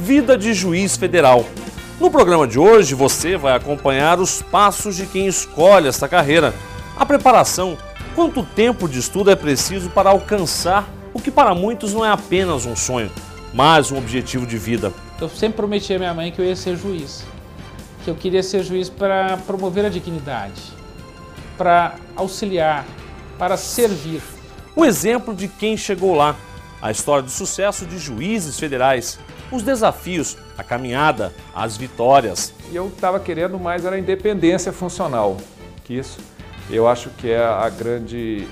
Vida de Juiz Federal. No programa de hoje, você vai acompanhar os passos de quem escolhe esta carreira, a preparação, quanto tempo de estudo é preciso para alcançar o que para muitos não é apenas um sonho, mas um objetivo de vida. Eu sempre prometi à minha mãe que eu ia ser juiz, que eu queria ser juiz para promover a dignidade, para auxiliar, para servir. O exemplo de quem chegou lá, a história de sucesso de juízes federais, os desafios, a caminhada, as vitórias. E eu estava querendo mais era a independência funcional, que isso eu acho que é a grande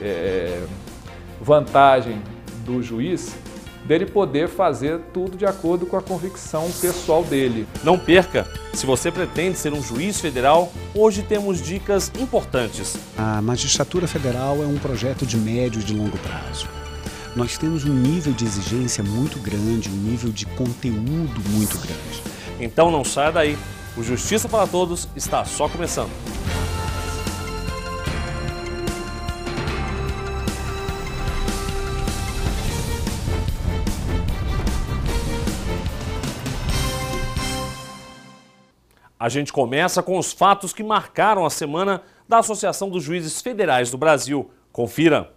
vantagem do juiz, dele poder fazer tudo de acordo com a convicção pessoal dele. Não perca! Se você pretende ser um juiz federal, hoje temos dicas importantes. A magistratura federal é um projeto de médio e de longo prazo. Nós temos um nível de exigência muito grande, um nível de conteúdo muito grande. Então não saia daí, o Justiça para Todos está só começando. A gente começa com os fatos que marcaram a semana da Associação dos Juízes Federais do Brasil. Confira!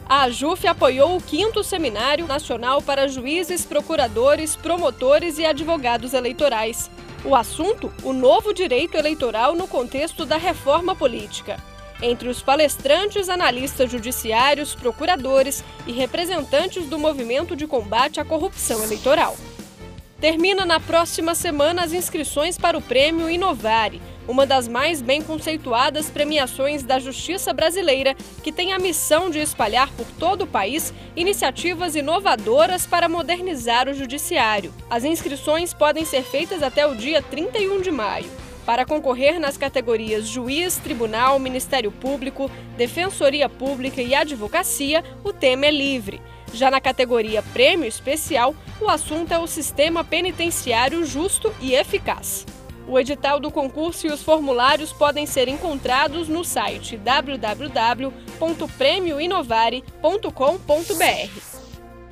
A AJUF apoiou o 5º Seminário Nacional para Juízes, Procuradores, Promotores e Advogados Eleitorais. O assunto, o novo direito eleitoral no contexto da reforma política. Entre os palestrantes, analistas judiciários, procuradores e representantes do movimento de combate à corrupção eleitoral. Termina na próxima semana as inscrições para o Prêmio Inovare, uma das mais bem conceituadas premiações da Justiça brasileira, que tem a missão de espalhar por todo o país iniciativas inovadoras para modernizar o judiciário. As inscrições podem ser feitas até o dia 31 de maio. Para concorrer nas categorias Juiz, Tribunal, Ministério Público, Defensoria Pública e Advocacia, o tema é livre. Já na categoria Prêmio Especial, o assunto é o sistema penitenciário justo e eficaz. O edital do concurso e os formulários podem ser encontrados no site www.premioinovare.com.br.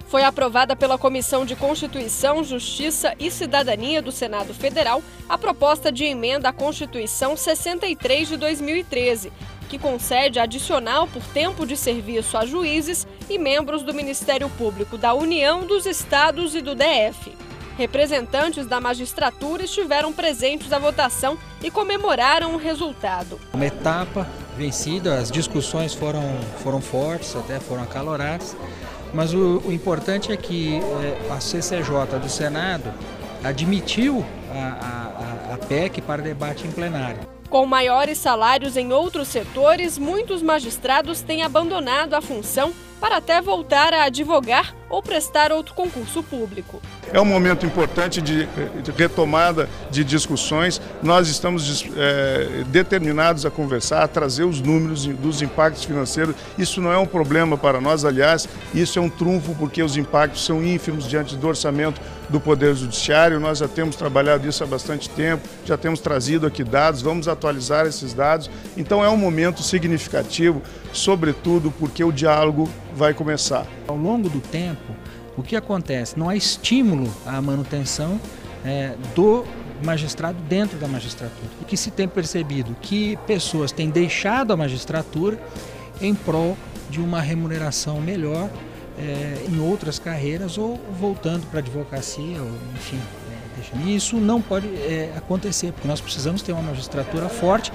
Foi aprovada pela Comissão de Constituição, Justiça e Cidadania do Senado Federal a proposta de emenda à Constituição 63 de 2013, que concede adicional por tempo de serviço a juízes e membros do Ministério Público da União, dos Estados e do DF. Representantes da magistratura estiveram presentes à votação e comemoraram o resultado. Uma etapa vencida, as discussões foram fortes, até foram acaloradas, mas o importante é que a CCJ do Senado admitiu a PEC para debate em plenário. Com maiores salários em outros setores, muitos magistrados têm abandonado a função para até voltar a advogar ou prestar outro concurso público. É um momento importante de retomada de discussões. Nós estamos determinados a conversar, a trazer os números dos impactos financeiros. Isso não é um problema para nós, aliás, isso é um trunfo porque os impactos são ínfimos diante do orçamento do Poder Judiciário. Nós já temos trabalhado isso há bastante tempo, já temos trazido aqui dados, vamos atualizar esses dados. Então é um momento significativo, sobretudo porque o diálogo vai começar. Ao longo do tempo, o que acontece? Não há estímulo à manutenção do magistrado dentro da magistratura. O que se tem percebido? Que pessoas têm deixado a magistratura em prol de uma remuneração melhor em outras carreiras ou voltando para a advocacia, ou, enfim. Isso não pode acontecer, porque nós precisamos ter uma magistratura forte,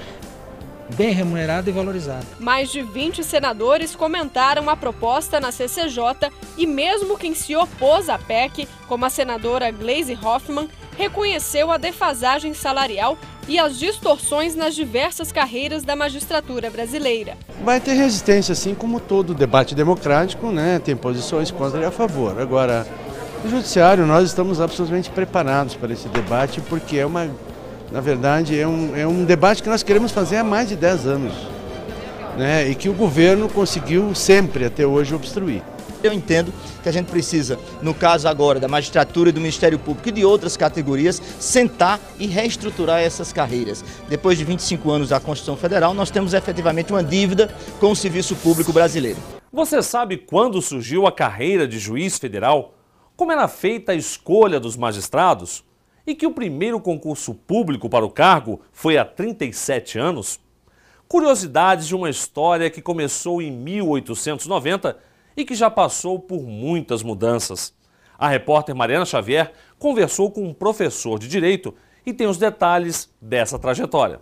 bem remunerada e valorizada. Mais de 20 senadores comentaram a proposta na CCJ e mesmo quem se opôs à PEC, como a senadora Gleisi Hoffmann, reconheceu a defasagem salarial e as distorções nas diversas carreiras da magistratura brasileira. Vai ter resistência, assim como todo debate democrático, né? Tem posições contra e a favor. Agora, no Judiciário, nós estamos absolutamente preparados para esse debate, porque na verdade, é um debate que nós queremos fazer há mais de 10 anos, né? E que o governo conseguiu sempre, até hoje, obstruir. Eu entendo que a gente precisa, no caso agora da magistratura e do Ministério Público e de outras categorias, sentar e reestruturar essas carreiras. Depois de 25 anos da Constituição Federal, nós temos efetivamente uma dívida com o serviço público brasileiro. Você sabe quando surgiu a carreira de juiz federal? como era feita a escolha dos magistrados e que o primeiro concurso público para o cargo foi há 37 anos? Curiosidades de uma história que começou em 1890 e que já passou por muitas mudanças. A repórter Mariana Xavier conversou com um professor de Direito e tem os detalhes dessa trajetória.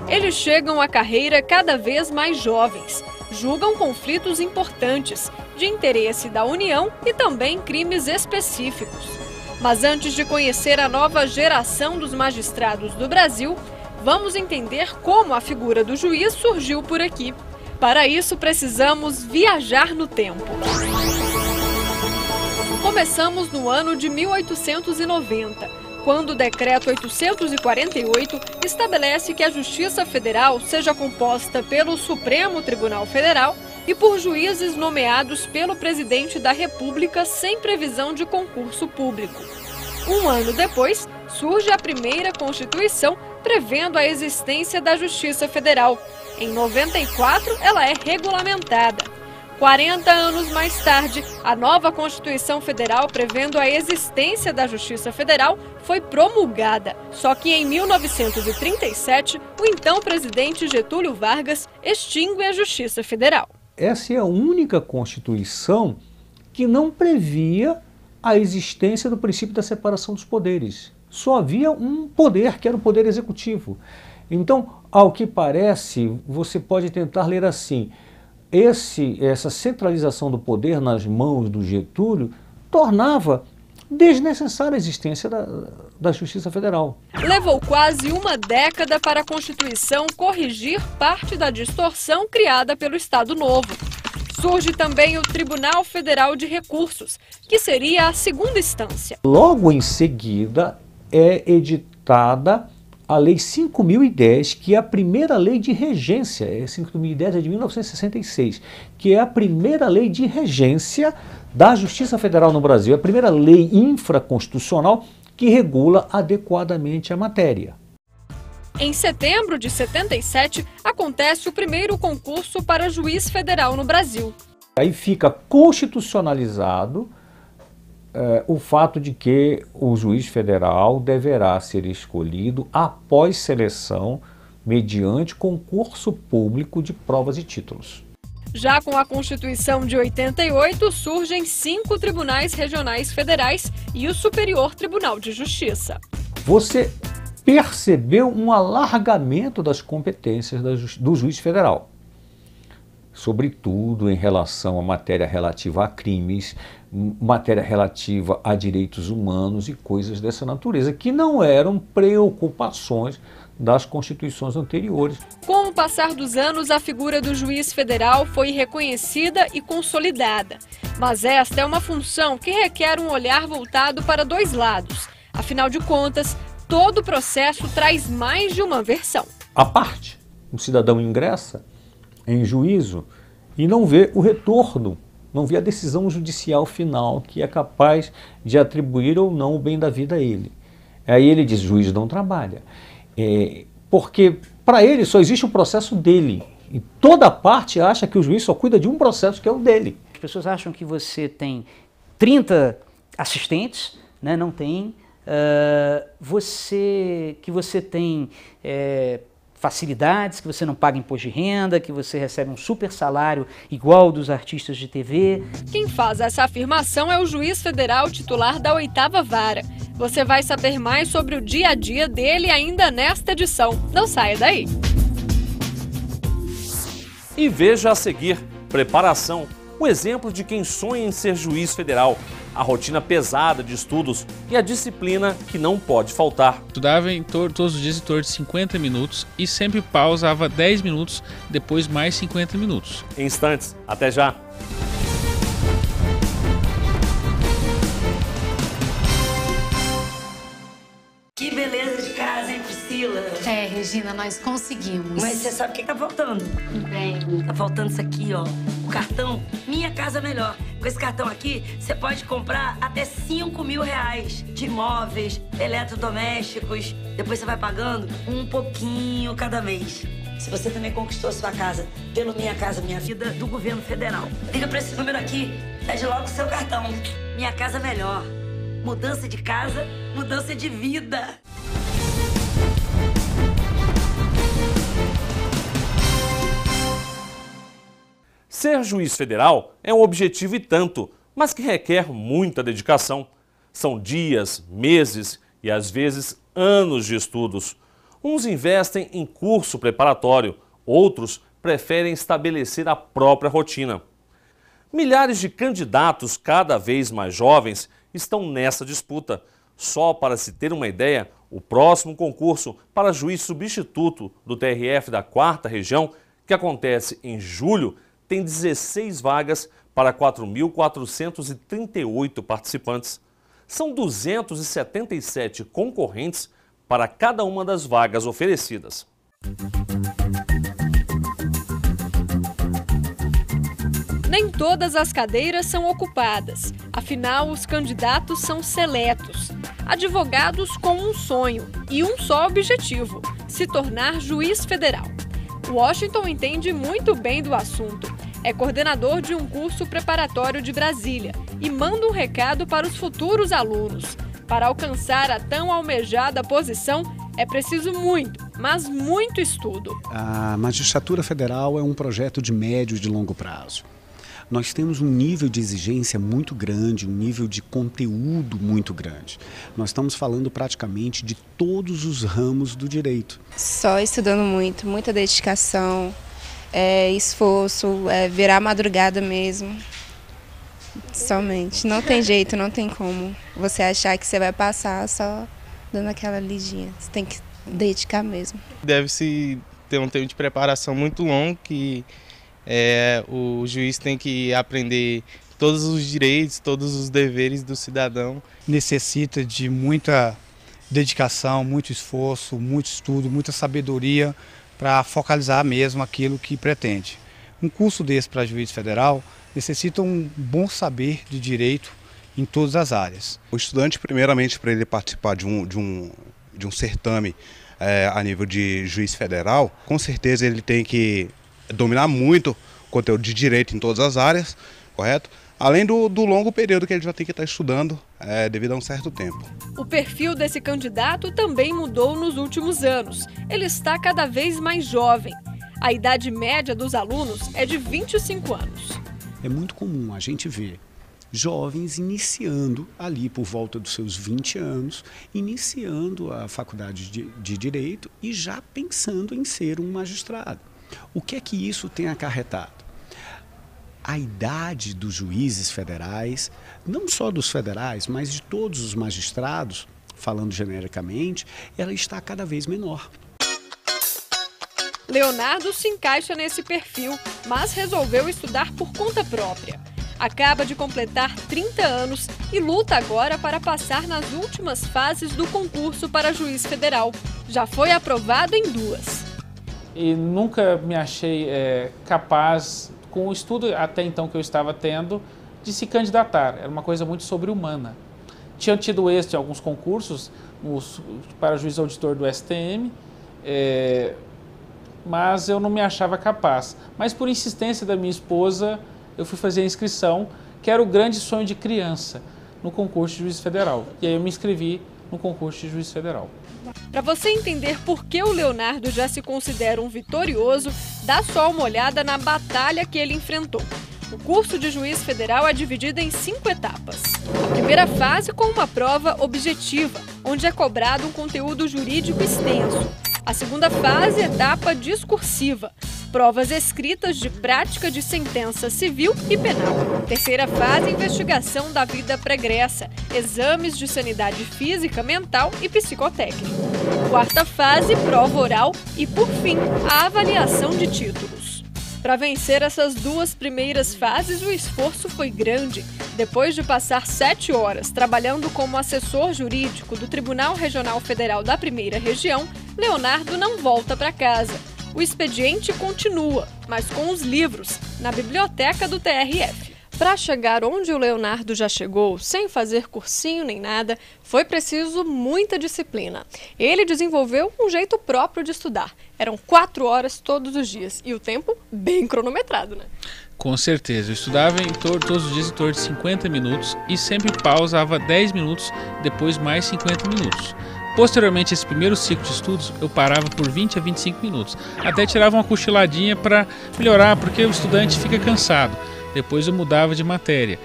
Eles chegam à carreira cada vez mais jovens, julgam conflitos importantes, de interesse da União e também crimes específicos. Mas antes de conhecer a nova geração dos magistrados do Brasil, vamos entender como a figura do juiz surgiu por aqui. Para isso, precisamos viajar no tempo. Começamos no ano de 1890. Quando o Decreto 848 estabelece que a Justiça Federal seja composta pelo Supremo Tribunal Federal e por juízes nomeados pelo Presidente da República sem previsão de concurso público. Um ano depois, surge a primeira Constituição prevendo a existência da Justiça Federal. Em 94, ela é regulamentada. 40 anos mais tarde, a nova Constituição Federal, prevendo a existência da Justiça Federal, foi promulgada. Só que em 1937, o então presidente Getúlio Vargas extingue a Justiça Federal. Essa é a única Constituição que não previa a existência do princípio da separação dos poderes. Só havia um poder, que era o poder executivo. Então, ao que parece, você pode tentar ler assim: essa centralização do poder nas mãos do Getúlio tornava desnecessária a existência da Justiça Federal. Levou quase uma década para a Constituição corrigir parte da distorção criada pelo Estado Novo. Surge também o Tribunal Federal de Recursos, que seria a segunda instância. Logo em seguida é editada a Lei 5.010, que é a primeira lei de regência. 5.010 é de 1966, que é a primeira lei de regência da Justiça Federal no Brasil, é a primeira lei infraconstitucional que regula adequadamente a matéria. Em setembro de 77, acontece o primeiro concurso para juiz federal no Brasil. Aí fica constitucionalizado o fato de que o juiz federal deverá ser escolhido após seleção mediante concurso público de provas e títulos. Já com a Constituição de 88, surgem 5 tribunais regionais federais e o Superior Tribunal de Justiça. Você percebeu um alargamento das competências do juiz federal, sobretudo em relação à matéria relativa a crimes, matéria relativa a direitos humanos e coisas dessa natureza, que não eram preocupações das constituições anteriores. Com o passar dos anos, a figura do juiz federal foi reconhecida e consolidada. Mas esta é uma função que requer um olhar voltado para 2 lados. Afinal de contas, todo processo traz mais de uma versão. À parte, um cidadão ingressa em juízo e não vê o retorno, não vê a decisão judicial final que é capaz de atribuir ou não o bem da vida a ele. Aí ele diz: o juiz não trabalha. Porque para ele só existe o processo dele. E toda parte acha que o juiz só cuida de um processo, que é o dele. As pessoas acham que você tem 30 assistentes, né? Não tem. Que você tem facilidades, que você não paga imposto de renda, que você recebe um super salário igual dos artistas de TV. Quem faz essa afirmação é o juiz federal titular da 8ª Vara. Você vai saber mais sobre o dia a dia dele ainda nesta edição. Não saia daí! E veja a seguir: preparação, um exemplo de quem sonha em ser juiz federal, a rotina pesada de estudos e a disciplina que não pode faltar. Estudava todos os dias em torno de 50 minutos e sempre pausava 10 minutos, depois mais 50 minutos. Em instantes, até já! Que beleza de casa, hein, Priscila? É, Regina, nós conseguimos. Mas você sabe o que tá faltando? Bem. Tá faltando isso aqui, ó. O cartão Minha Casa Melhor. Com esse cartão aqui, você pode comprar até R$5.000 de imóveis, eletrodomésticos. Depois você vai pagando um pouquinho cada mês. Se você também conquistou a sua casa pelo Minha Casa Minha Vida do governo federal, liga pra esse número aqui, Pede logo o seu cartão. Minha casa melhor. Mudança de casa, mudança de vida. Ser juiz federal é um objetivo e tanto, mas que requer muita dedicação. São dias, meses e às vezes anos de estudos. Uns investem em curso preparatório, outros preferem estabelecer a própria rotina. Milhares de candidatos cada vez mais jovens estão nessa disputa. Só para se ter uma ideia, o próximo concurso para juiz substituto do TRF da 4ª Região, que acontece em julho, tem 16 vagas para 4.438 participantes. São 277 concorrentes para cada uma das vagas oferecidas. Nem todas as cadeiras são ocupadas, afinal os candidatos são seletos. Advogados com um sonho e um só objetivo: se tornar juiz federal. Washington entende muito bem do assunto. É coordenador de um curso preparatório de Brasília e manda um recado para os futuros alunos. Para alcançar a tão almejada posição, é preciso muito, mas muito estudo. A magistratura federal é um projeto de médio e de longo prazo. Nós temos um nível de exigência muito grande, um nível de conteúdo muito grande. Nós estamos falando praticamente de todos os ramos do direito. Só estudando muito, muita dedicação, esforço, virar madrugada mesmo. Somente. Não tem jeito, não tem como você achar que você vai passar só dando aquela lidinha. Você tem que dedicar mesmo. Deve-se ter um tempo de preparação muito longo que o juiz tem que aprender todos os direitos, todos os deveres do cidadão. Necessita de muita dedicação, muito esforço, muito estudo, muita sabedoria para focalizar mesmo aquilo que pretende. Um curso desse para juiz federal necessita um bom saber de direito em todas as áreas. O estudante, primeiramente, para ele participar de um certame a nível de juiz federal, com certeza ele tem que dominar muito o conteúdo de direito em todas as áreas, correto? Além do longo período que ele já tem que estar estudando devido a um certo tempo. O perfil desse candidato também mudou nos últimos anos. Ele está cada vez mais jovem. A idade média dos alunos é de 25 anos. É muito comum a gente ver jovens iniciando ali por volta dos seus 20 anos, iniciando a faculdade de Direito e já pensando em ser um magistrado. O que é que isso tem acarretado? A idade dos juízes federais, não só dos federais, mas de todos os magistrados, falando genericamente, ela está cada vez menor. Leonardo se encaixa nesse perfil, mas resolveu estudar por conta própria. Acaba de completar 30 anos e luta agora para passar nas últimas fases do concurso para juiz federal. Já foi aprovado em 2. E nunca me achei capaz, com o estudo até então que eu estava tendo, de se candidatar. Era uma coisa muito sobre-humana. Tinha tido êxito em alguns concursos para juiz auditor do STM, mas eu não me achava capaz. Mas por insistência da minha esposa, eu fui fazer a inscrição, que era o grande sonho de criança, no concurso de juiz federal. E aí eu me inscrevi no concurso de juiz federal. Para você entender por que o Leonardo já se considera um vitorioso, dá só uma olhada na batalha que ele enfrentou. O curso de juiz federal é dividido em 5 etapas. A primeira fase com uma prova objetiva, onde é cobrado um conteúdo jurídico extenso. A segunda fase, etapa discursiva, provas escritas de prática de sentença civil e penal. Terceira fase, investigação da vida pregressa, exames de sanidade física, mental e psicotécnica. Quarta fase, prova oral e, por fim, a avaliação de títulos. Para vencer essas 2 primeiras fases, o esforço foi grande. Depois de passar 7 horas trabalhando como assessor jurídico do Tribunal Regional Federal da 1ª Região, Leonardo não volta para casa. O expediente continua, mas com os livros, na biblioteca do TRF. Para chegar onde o Leonardo já chegou, sem fazer cursinho nem nada, foi preciso muita disciplina. Ele desenvolveu um jeito próprio de estudar. Eram 4 horas todos os dias e o tempo bem cronometrado, né? Com certeza, eu estudava todos os dias em torno de 50 minutos e sempre pausava 10 minutos, depois mais 50 minutos. Posteriormente, esse primeiro ciclo de estudos, eu parava por 20 a 25 minutos. Até tirava uma cochiladinha para melhorar, porque o estudante fica cansado. Depois eu mudava de matéria.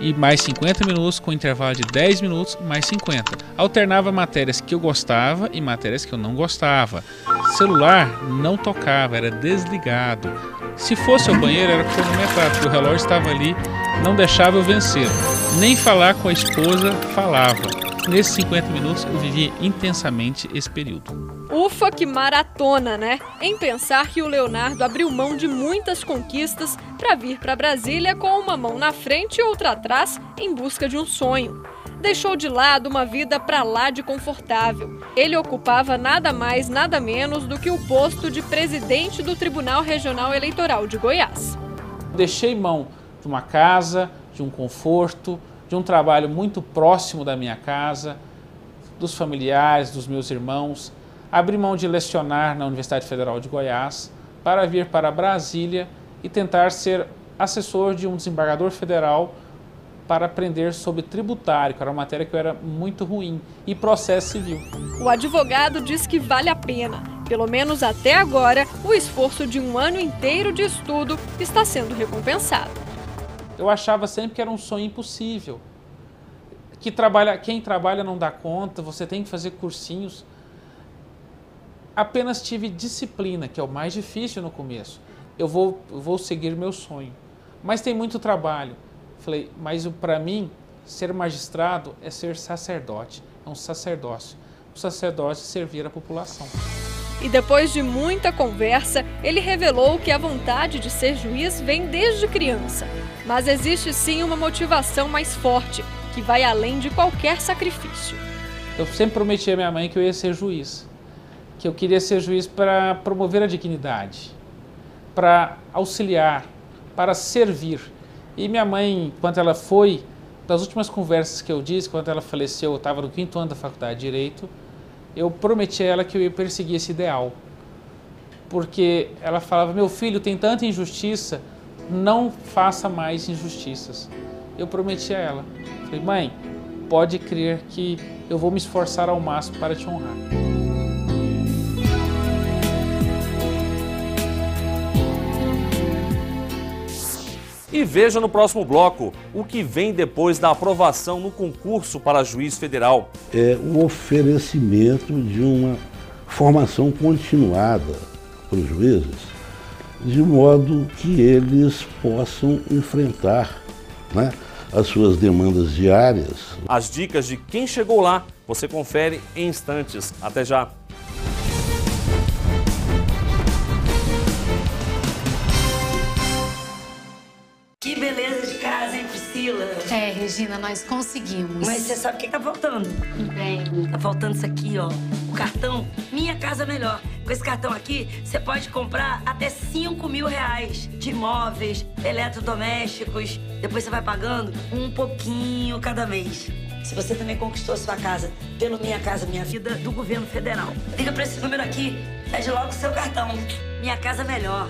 E mais 50 minutos com intervalo de 10 minutos, mais 50. Alternava matérias que eu gostava e matérias que eu não gostava. Celular não tocava, era desligado. Se fosse ao banheiro era cronometrado, porque o relógio estava ali, não deixava eu vencer. Nem falar com a esposa falava. Nesses 50 minutos eu vivia intensamente esse período. Ufa, que maratona, né? Em pensar que o Leonardo abriu mão de muitas conquistas para vir para Brasília com uma mão na frente e outra atrás em busca de um sonho. Deixou de lado uma vida para lá de confortável. Ele ocupava nada mais, nada menos do que o posto de presidente do Tribunal Regional Eleitoral de Goiás. Deixei mão de uma casa, de um conforto, de um trabalho muito próximo da minha casa, dos familiares, dos meus irmãos. Abri mão de lecionar na Universidade Federal de Goiás para vir para Brasília e tentar ser assessor de um desembargador federal para aprender sobre tributário, que era uma matéria que eu era muito ruim, e processo civil. O advogado diz que vale a pena. Pelo menos até agora, o esforço de um ano inteiro de estudo está sendo recompensado. Eu achava sempre que era um sonho impossível, que quem trabalha não dá conta, você tem que fazer cursinhos. Apenas tive disciplina, que é o mais difícil no começo. Eu vou seguir meu sonho, mas tem muito trabalho. Falei, mas para mim, ser magistrado é ser sacerdote, é um sacerdócio. O sacerdócio é servir a população. E depois de muita conversa, ele revelou que a vontade de ser juiz vem desde criança. Mas existe sim uma motivação mais forte, que vai além de qualquer sacrifício. Eu sempre prometi à minha mãe que eu ia ser juiz, que eu queria ser juiz para promover a dignidade, para auxiliar, para servir. E minha mãe, quando ela foi, das últimas conversas que eu disse, quando ela faleceu, eu estava no 5º ano da faculdade de Direito, eu prometi a ela que eu ia perseguir esse ideal. Porque ela falava, meu filho, tem tanta injustiça, não faça mais injustiças. Eu prometi a ela. Falei, mãe, pode crer que eu vou me esforçar ao máximo para te honrar. E veja no próximo bloco o que vem depois da aprovação no concurso para juiz federal. É o oferecimento de uma formação continuada para os juízes, de modo que eles possam enfrentar, né, as suas demandas diárias. As dicas de quem chegou lá você confere em instantes. Até já! Que beleza de casa, hein, Priscila? É, Regina, nós conseguimos. Mas você sabe o que tá faltando? Bem, Tá faltando isso aqui, ó. O cartão Minha Casa Melhor. Com esse cartão aqui, você pode comprar até 5 mil reais de imóveis, eletrodomésticos. Depois você vai pagando um pouquinho cada mês. Se você também conquistou a sua casa pelo Minha Casa Minha Vida do governo federal, liga pra esse número aqui, pede logo o seu cartão. Minha Casa Melhor.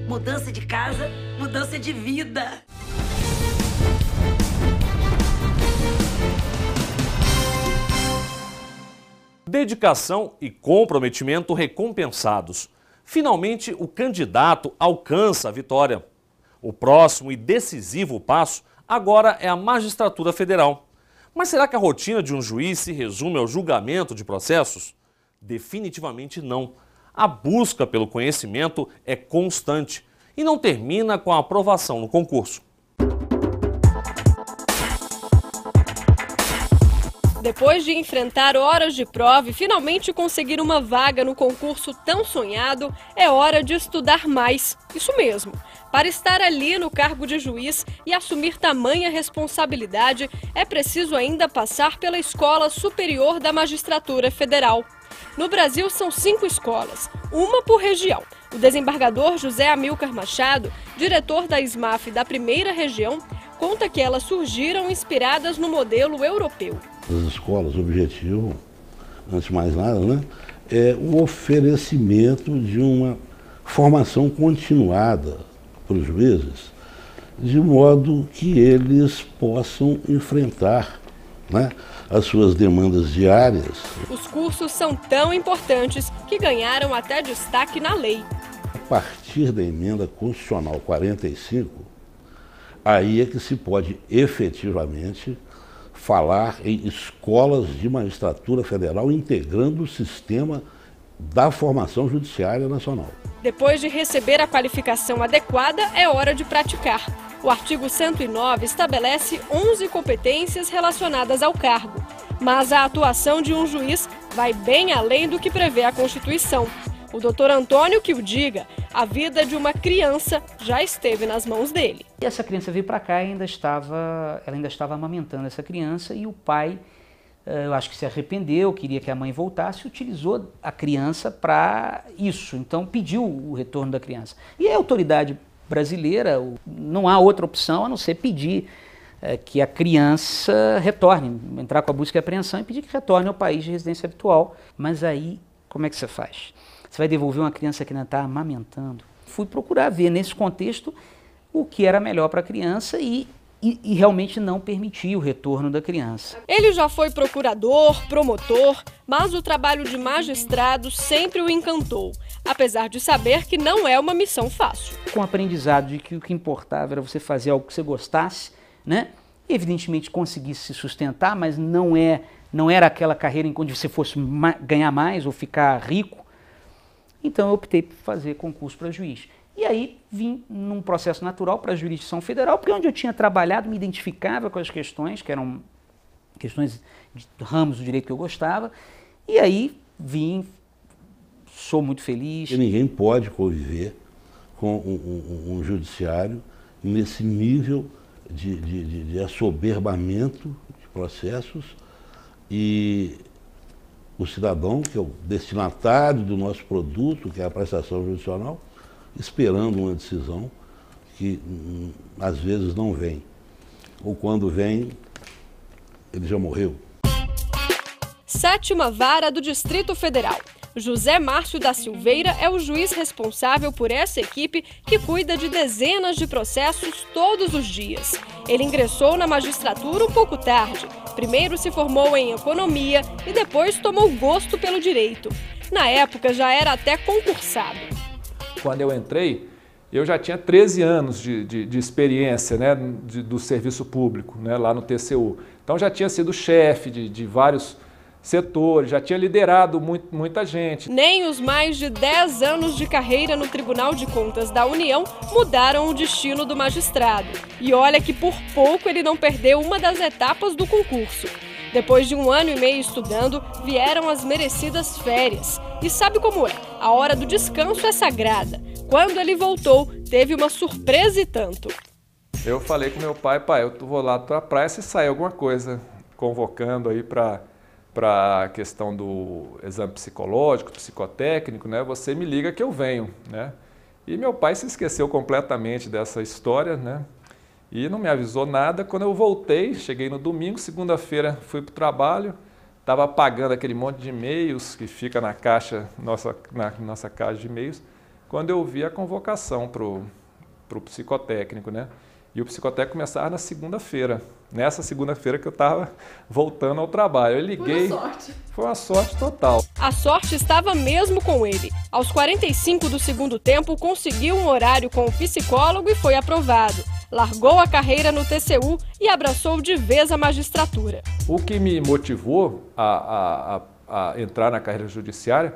Mudança de casa, mudança de vida. Dedicação e comprometimento recompensados. Finalmente, o candidato alcança a vitória. O próximo e decisivo passo agora é a magistratura federal. Mas será que a rotina de um juiz se resume ao julgamento de processos? Definitivamente não. A busca pelo conhecimento é constante e não termina com a aprovação no concurso. Depois de enfrentar horas de prova e finalmente conseguir uma vaga no concurso tão sonhado, é hora de estudar mais. Isso mesmo. Para estar ali no cargo de juiz e assumir tamanha responsabilidade, é preciso ainda passar pela Escola Superior da Magistratura Federal. No Brasil são 5 escolas, uma por região. O desembargador José Amilcar Machado, diretor da SMAF da primeira região, conta que elas surgiram inspiradas no modelo europeu. As escolas, o objetivo, antes de mais nada, né, é o oferecimento de uma formação continuada para os juízes, de modo que eles possam enfrentar, né, as suas demandas diárias. Os cursos são tão importantes que ganharam até destaque na lei. A partir da emenda constitucional 45, aí é que se pode efetivamente falar em escolas de magistratura federal integrando o sistema da formação judiciária nacional. Depois de receber a qualificação adequada, é hora de praticar. O artigo 109 estabelece 11 competências relacionadas ao cargo, mas a atuação de um juiz vai bem além do que prevê a Constituição. O doutor Antônio que o diga, a vida de uma criança já esteve nas mãos dele. E essa criança veio para cá e ela ainda estava amamentando essa criança e o pai, eu acho que se arrependeu, queria que a mãe voltasse, utilizou a criança para isso, então pediu o retorno da criança. E a autoridade brasileira, não há outra opção a não ser pedir que a criança retorne, entrar com a busca e apreensão e pedir que retorne ao país de residência habitual. Mas aí, como é que você faz? Você vai devolver uma criança que ainda está amamentando? Fui procurar ver nesse contexto o que era melhor para a criança e realmente não permitir o retorno da criança. Ele já foi procurador, promotor, mas o trabalho de magistrado sempre o encantou, apesar de saber que não é uma missão fácil. Com o aprendizado de que o que importava era você fazer algo que você gostasse, né? E, evidentemente conseguisse se sustentar, mas não era aquela carreira em que você fosse ganhar mais ou ficar rico. Então eu optei por fazer concurso para juiz. E aí vim num processo natural para a jurisdição federal, porque onde eu tinha trabalhado me identificava com as questões, que eram questões de ramos do direito que eu gostava. E aí vim, sou muito feliz. E ninguém pode conviver com um judiciário nesse nível de assoberbamento de processos e o cidadão, que é o destinatário do nosso produto, que é a prestação judicial, esperando uma decisão que às vezes não vem. Ou quando vem, ele já morreu. 7ª Vara do Distrito Federal. José Márcio da Silveira é o juiz responsável por essa equipe que cuida de dezenas de processos todos os dias. Ele ingressou na magistratura um pouco tarde. Primeiro se formou em economia e depois tomou gosto pelo direito. Na época já era até concursado. Quando eu entrei, eu já tinha 13 anos de experiência, né, do serviço público, né, lá no TCU. Então já tinha sido chefe de vários setores, já tinha liderado muita gente. Nem os mais de 10 anos de carreira no Tribunal de Contas da União mudaram o destino do magistrado. E olha que por pouco ele não perdeu uma das etapas do concurso. Depois de 1 ano e meio estudando, vieram as merecidas férias. E sabe como é? A hora do descanso é sagrada. Quando ele voltou, teve uma surpresa e tanto. Eu falei com meu pai, eu vou lá para a praia se sair alguma coisa, convocando aí para a questão do exame psicológico, psicotécnico, né? Você me liga que eu venho, né? E meu pai se esqueceu completamente dessa história, né? E não me avisou nada. Quando eu voltei, cheguei no domingo, segunda-feira fui para o trabalho, estava apagando aquele monte de e-mails que fica na caixa, na nossa caixa de e-mails, quando eu vi a convocação para o psicotécnico, né? E o psicotécnico começava na segunda-feira. Nessa segunda-feira que eu estava voltando ao trabalho. Eu liguei. Foi uma sorte total. A sorte estava mesmo com ele. Aos 45 do segundo tempo, conseguiu um horário com o psicólogo e foi aprovado. Largou a carreira no TCU e abraçou de vez a magistratura. O que me motivou a entrar na carreira judiciária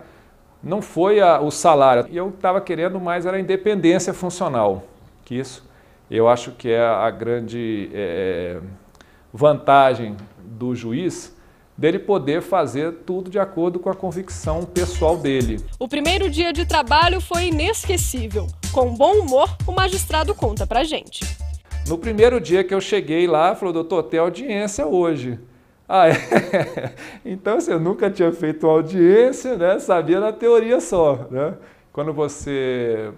não foi o salário. Eu estava querendo mais era a independência funcional, que isso eu acho que é a grande vantagem do juiz, dele poder fazer tudo de acordo com a convicção pessoal dele. O primeiro dia de trabalho foi inesquecível. Com bom humor, o magistrado conta pra gente. No primeiro dia que eu cheguei lá, falou, doutor, tem audiência hoje. Então, assim, eu nunca tinha feito uma audiência, né? Sabia na teoria só, né? Quando você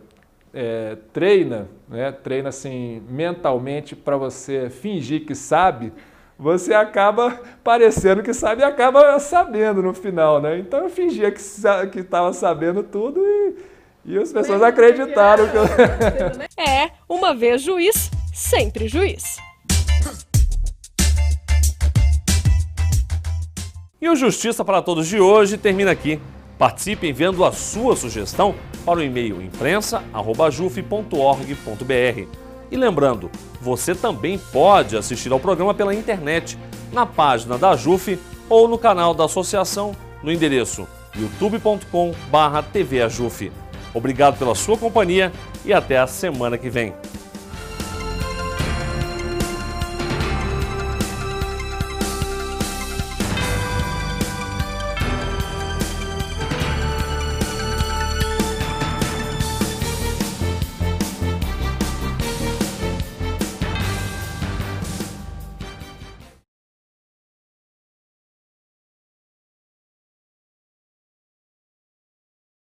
treina, né? Treina assim mentalmente para você fingir que sabe, você acaba parecendo que sabe e acaba sabendo no final, né? Então eu fingia que estava sabendo tudo e as pessoas acreditaram que eu... Uma vez juiz, sempre juiz. E o Justiça para Todos de hoje termina aqui. Participe enviando a sua sugestão para o e-mail imprensa@juf.org.br. E lembrando, você também pode assistir ao programa pela internet, na página da JUF ou no canal da associação, no endereço youtube.com/tvajuf. Obrigado pela sua companhia e até a semana que vem.